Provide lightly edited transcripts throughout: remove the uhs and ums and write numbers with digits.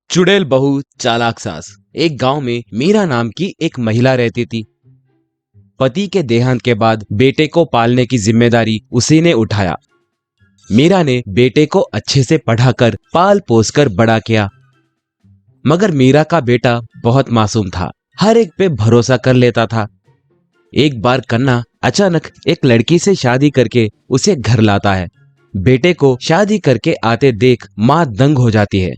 चुड़ैल बहू चालाक सास। एक गांव में मीरा नाम की एक महिला रहती थी। पति के देहांत के बाद बेटे को पालने की जिम्मेदारी उसी ने उठाया। मीरा ने बेटे को अच्छे से पढ़ाकर पाल पोस कर बड़ा किया। मगर मीरा का बेटा बहुत मासूम था, हर एक पे भरोसा कर लेता था। एक बार कन्ना अचानक एक लड़की से शादी करके उसे घर लाता है। बेटे को शादी करके आते देख माँ दंग हो जाती है।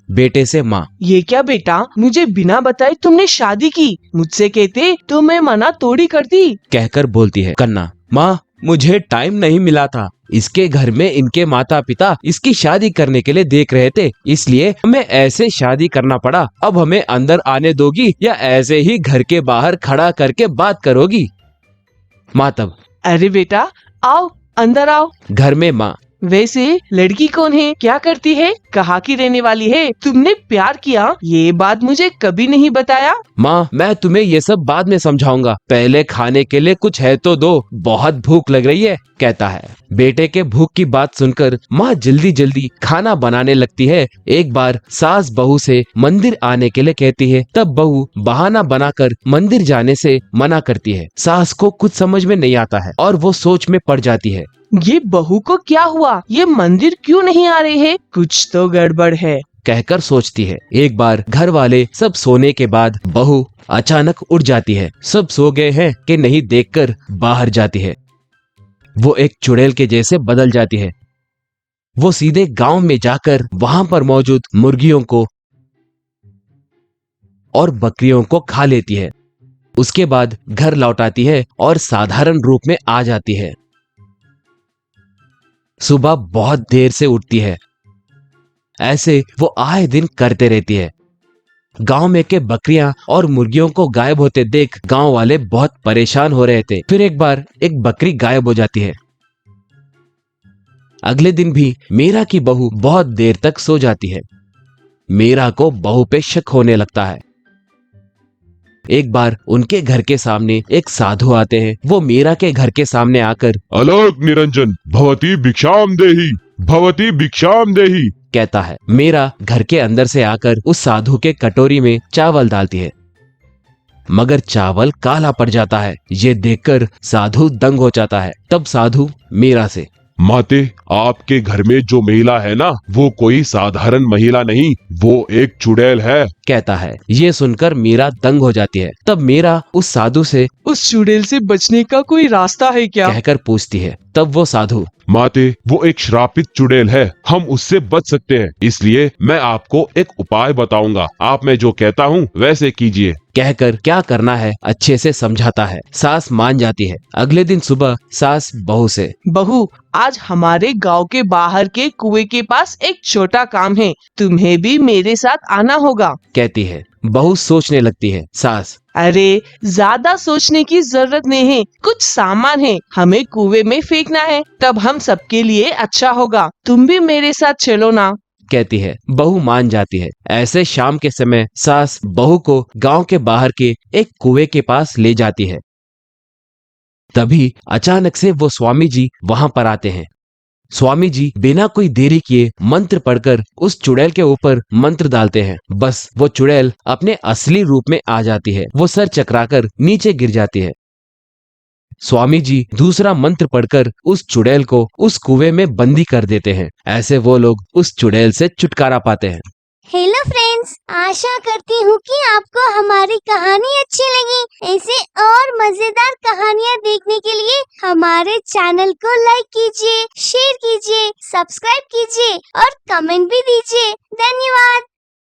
बेटे से माँ, ये क्या बेटा, मुझे बिना बताए तुमने शादी की, मुझसे कहते तो मैं मना थोड़ी करती। कहकर बोलती है। कन्ना, माँ मुझे टाइम नहीं मिला था, इसके घर में इनके माता पिता इसकी शादी करने के लिए देख रहे थे, इसलिए हमें ऐसे शादी करना पड़ा। अब हमें अंदर आने दोगी या ऐसे ही घर के बाहर खड़ा करके बात करोगी? माँ तब, अरे बेटा आओ, अंदर आओ। घर में माँ, वैसे लड़की कौन है, क्या करती है, कहाँ की रहने वाली है, तुमने प्यार किया ये बात मुझे कभी नहीं बताया। माँ मैं तुम्हें ये सब बाद में समझाऊंगा, पहले खाने के लिए कुछ है तो दो, बहुत भूख लग रही है, कहता है। बेटे के भूख की बात सुनकर माँ जल्दी जल्दी खाना बनाने लगती है। एक बार सास बहू से मंदिर आने के लिए कहती है, तब बहू बहाना बनाकर मंदिर जाने से मना करती है। सास को कुछ समझ में नहीं आता है और वो सोच में पड़ जाती है। ये बहू को क्या हुआ, ये मंदिर क्यों नहीं आ रहे हैं, कुछ तो गड़बड़ है, कहकर सोचती है। एक बार घर वाले सब सोने के बाद बहू अचानक उठ जाती है। सब सो गए हैं कि नहीं देखकर बाहर जाती है। वो एक चुड़ैल के जैसे बदल जाती है। वो सीधे गांव में जाकर वहां पर मौजूद मुर्गियों को और बकरियों को खा लेती है। उसके बाद घर लौट आती है और साधारण रूप में आ जाती है। सुबह बहुत देर से उठती है। ऐसे वो आए दिन करते रहती है। गांव में के बकरियां और मुर्गियों को गायब होते देख गांव वाले बहुत परेशान हो रहे थे। फिर एक बार एक बकरी गायब हो जाती है। अगले दिन भी मीरा की बहू बहुत देर तक सो जाती है। मीरा को बहू पे शक होने लगता है। एक बार उनके घर के सामने एक साधु आते हैं। वो मीरा के घर के सामने आकर अलोक निरंजन भवती भिक्षाम देहि, भवती भिक्षाम देहि, कहता है। मीरा घर के अंदर से आकर उस साधु के कटोरी में चावल डालती है, मगर चावल काला पड़ जाता है। ये देखकर साधु दंग हो जाता है। तब साधु मीरा से, माते आपके घर में जो महिला है ना, वो कोई साधारण महिला नहीं, वो एक चुड़ैल है, कहता है। ये सुनकर मीरा दंग हो जाती है। तब मीरा उस साधु से उस चुड़ैल से बचने का कोई रास्ता है क्या, कहकर पूछती है। तब वो साधु, माते वो एक श्रापित चुड़ैल है, हम उससे बच सकते हैं, इसलिए मैं आपको एक उपाय बताऊंगा, आप मैं जो कहता हूँ वैसे कीजिए, कहकर क्या करना है अच्छे से समझाता है। सास मान जाती है। अगले दिन सुबह सास बहू से, बहू आज हमारे गांव के बाहर के कुएं के पास एक छोटा काम है, तुम्हें भी मेरे साथ आना होगा, कहती है। बहू सोचने लगती है। सास, अरे ज्यादा सोचने की जरूरत नहीं है, कुछ सामान है, हमें कुएं में फेंकना है, तब हम सबके लिए अच्छा होगा, तुम भी मेरे साथ चलो ना, कहती है। बहू मान जाती है। ऐसे शाम के समय सास बहू को गांव के बाहर के एक कुएं के पास ले जाती है। तभी अचानक से वो स्वामी जी वहां पर आते हैं। स्वामी जी बिना कोई देरी किए मंत्र पढ़कर उस चुड़ैल के ऊपर मंत्र डालते हैं। बस वो चुड़ैल अपने असली रूप में आ जाती है। वो सर चकराकर नीचे गिर जाती है। स्वामी जी दूसरा मंत्र पढ़कर उस चुड़ैल को उस कुएं में बंदी कर देते हैं। ऐसे वो लोग उस चुड़ैल से छुटकारा पाते हैं। हेलो फ्रेंड्स, आशा करती हूँ कि आपको हमारी कहानी अच्छी लगी। ऐसे और मजेदार कहानियाँ देखने के लिए हमारे चैनल को लाइक कीजिए, शेयर कीजिए, सब्सक्राइब कीजिए और कमेंट भी दीजिए। धन्यवाद।